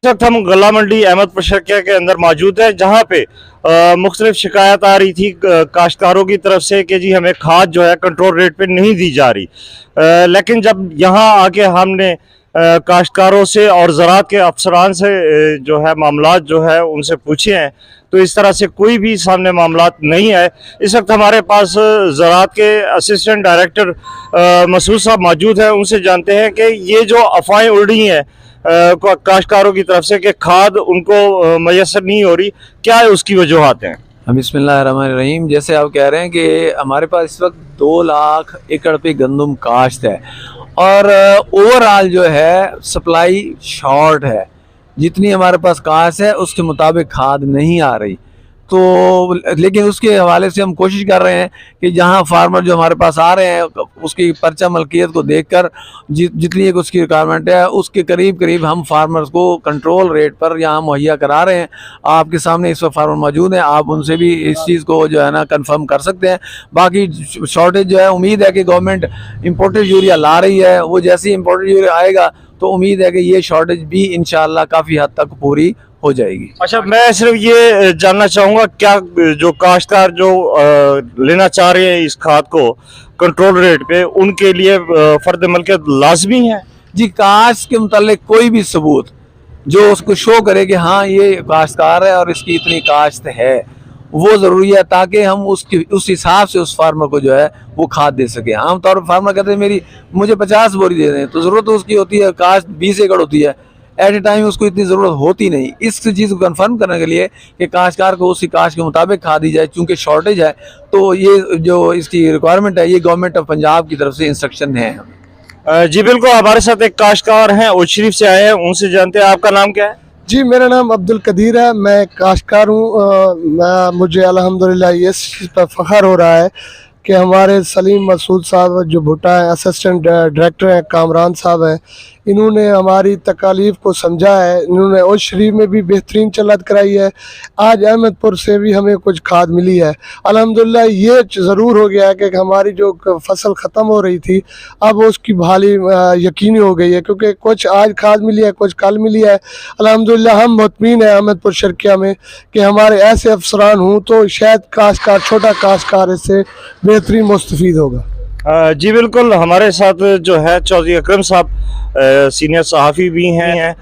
इस वक्त हम गला मंडी अहमदपुर शर्किया के अंदर मौजूद है, जहाँ पे मुख्तलिफ शिकायत आ रही थी काश्तकारों की तरफ से कि जी हमें खाद जो है कंट्रोल रेट पे नहीं दी जा रही। लेकिन जब यहाँ आके हमने काश्तकारों से और ज़राअत के अफसरान से जो है मामलात जो है उनसे पूछे हैं, तो इस तरह से कोई भी सामने मामलात नहीं है। इस वक्त हमारे पास ज़राअत के असिस्टेंट डायरेक्टर मसूद साहब मौजूद हैं, उनसे जानते हैं कि ये जो अफवाहें उड़ रही हैं काश्तकारों की तरफ से कि खाद उनको मैसर नहीं हो रही, क्या है उसकी वजूहात हैं? बिस्मिल्लाहिर्रहमानिर्रहीम। जैसे आप कह रहे हैं कि हमारे पास इस वक्त 2 लाख एकड़ पे गंदम काश्त है और ओवरऑल जो है सप्लाई शॉर्ट है। जितनी हमारे पास काश्त है उसके मुताबिक खाद नहीं आ रही, तो लेकिन उसके हवाले से हम कोशिश कर रहे हैं कि जहां फार्मर जो हमारे पास आ रहे हैं उसकी पर्चा मलकियत को देखकर जितनी एक उसकी रिक्वायरमेंट है उसके करीब करीब हम फार्मर्स को कंट्रोल रेट पर यहाँ मुहैया करा रहे हैं। आपके सामने इस वक्त फार्मर मौजूद हैं, आप उनसे भी इस चीज़ को जो है ना कंफर्म कर सकते हैं। बाकी शॉर्टेज जो है, उम्मीद है कि गवर्नमेंट इम्पोर्टेड यूरिया ला रही है, वो जैसे ही इम्पोर्टेड यूरिया आएगा तो उम्मीद है कि ये शॉर्टेज भी इंशाल्लाह काफ़ी हद तक पूरी हो जाएगी। अच्छा, मैं सिर्फ ये जानना चाहूँगा, क्या जो काश्तकार जो लेना चाह रहे हैं इस खाद को कंट्रोल रेट पे, उनके लिए फर्द मलकियत लाजमी है? जी, काश्त के मुतालिक कोई भी सबूत जो उसको शो करे कि हाँ ये काश्तकार है और इसकी इतनी काश्त है, वो ज़रूरी है ताकि हम उस हिसाब से उस फार्मर को जो है वो खाद दे सके। आमतौर पर फार्मर कहते हैं मुझे 50 बोरी दे दें, तो ज़रूरत उसकी होती है, काश्त 20 एकड़ होती है, एट ए टाइम उसको इतनी ज़रूरत होती नहीं। इस चीज़ को कंफर्म करने के लिए कि काश्तकार को उसी काश्त के मुताबिक खाद दी जाए, चूँकि शॉर्टेज है तो ये जो इसकी रिक्वायरमेंट है ये गवर्नमेंट ऑफ पंजाब की तरफ से इंस्ट्रक्शन है। जी बिल्कुल, हमारे साथ एक काश्तकार हैं, उज शरीफ से आए हैं, उनसे जानते हैं। आपका नाम क्या है? जी, मेरा नाम अब्दुल कदीर है, मैं काश्तकार हूँ। मुझे अल्हम्दुलिल्लाह ये चीज़ पर फ़ख्र हो रहा है कि हमारे सलीम मसूद साहब जो भुट्टा हैं, असिस्टेंट डायरेक्टर हैं, कामरान साहब हैं, इन्होंने हमारी तकालीफ को समझा है। इन्होंने उस शरीफ में भी बेहतरीन चलत कराई है, आज अहमदपुर से भी हमें कुछ खाद मिली है। अल्हम्दुलिल्लाह ये ज़रूर हो गया है कि हमारी जो फसल ख़त्म हो रही थी अब उसकी बहाली यकीनी हो गई है, क्योंकि कुछ आज खाद मिली है, कुछ कल मिली है। अल्हम्दुलिल्लाह हम मुतमीन हैं अहमदपुर शर्किया में कि हमारे ऐसे अफसरान हूँ तो शायद काश्तकार, छोटा काश्तकार इससे बेहतरीन मुस्तफ़ीद होगा। जी बिल्कुल, हमारे साथ जो है चौधरी अकरम साहब सीनियर सहाफ़ी भी हैं,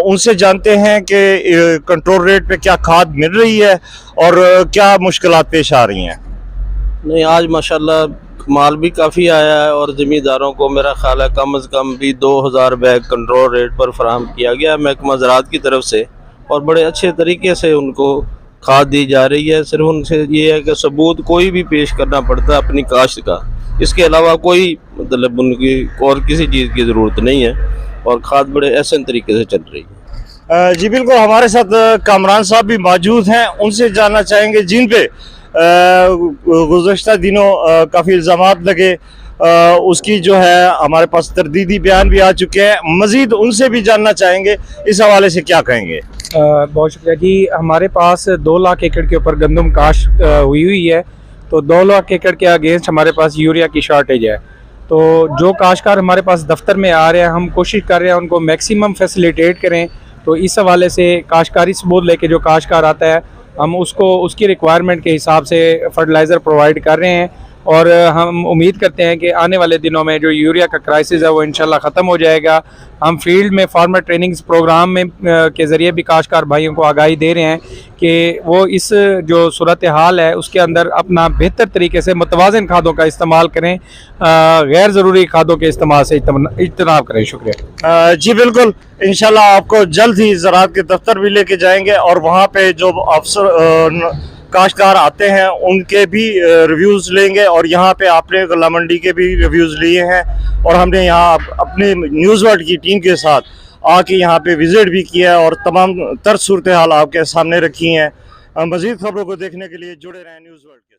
उनसे जानते हैं कि कंट्रोल रेट पे क्या खाद मिल रही है और क्या मुश्किलात पेश आ रही हैं। नहीं, आज माशाल्लाह माल भी काफ़ी आया है और ज़मींदारों को मेरा ख्याल है कम अज़ कम भी 2000 बैग कंट्रोल रेट पर फराहम किया गया है महकमा ज़राअत की तरफ से, और बड़े अच्छे तरीके से उनको खाद दी जा रही है। सिर्फ उनसे ये है कि सबूत कोई भी पेश करना पड़ता है अपनी काश्त का, इसके अलावा कोई मतलब उनकी और किसी चीज़ की ज़रूरत नहीं है, और खाद बड़े ऐसे तरीके से चल रही है। जी बिल्कुल, हमारे साथ कामरान साहब भी मौजूद हैं, उनसे जानना चाहेंगे जिन पे गुज़श्ता दिनों काफ़ी इल्ज़ामात लगे, उसकी जो है हमारे पास तरदीदी बयान भी आ चुके हैं। मज़ीद उनसे भी जानना चाहेंगे, इस हवाले से क्या कहेंगे? बहुत शुक्रिया जी। हमारे पास 2 लाख एकड़ के ऊपर गंदम काश्त हुई है, तो 2 लाख एकड़ के अगेंस्ट हमारे पास यूरिया की शॉर्टेज है। तो जो काश्तकार हमारे पास दफ्तर में आ रहे हैं, हम कोशिश कर रहे हैं उनको मैक्सिमम फैसिलिटेट करें। तो इस हवाले से काश्तकारी सबूत लेके जो काश्तकार आता है हम उसको उसकी रिक्वायरमेंट के हिसाब से फर्टिलाइज़र प्रोवाइड कर रहे हैं, और हम उम्मीद करते हैं कि आने वाले दिनों में जो यूरिया का क्राइसिस है वो इंशाल्लाह ख़त्म हो जाएगा। हम फील्ड में फार्मर ट्रेनिंग्स प्रोग्राम में के ज़रिए भी काश्तकार भाइयों को आगाही दे रहे हैं कि वो इस जो सूरत हाल है उसके अंदर अपना बेहतर तरीके से मुतवाज़िन खादों का इस्तेमाल करें, गैर ज़रूरी खादों के इस्तेमाल से इज्तनाब करें। शुक्रिया। जी बिल्कुल, इंशाल्लाह आपको जल्द ही ज़राअत के दफ्तर भी लेके जाएंगे और वहाँ पे जो अफसर काश्तकार आते हैं उनके भी रिव्यूज़ लेंगे, और यहाँ पे आपने गला मंडी के भी रिव्यूज़ लिए हैं, और हमने यहाँ अपने न्यूज़ वर्ल्ड की टीम के साथ आके यहाँ पे विज़िट भी किया है और तमाम तर सूरत हाल आपके सामने रखी हैं। मज़ीद खबरों को देखने के लिए जुड़े रहें न्यूज़ वर्ल्ड के।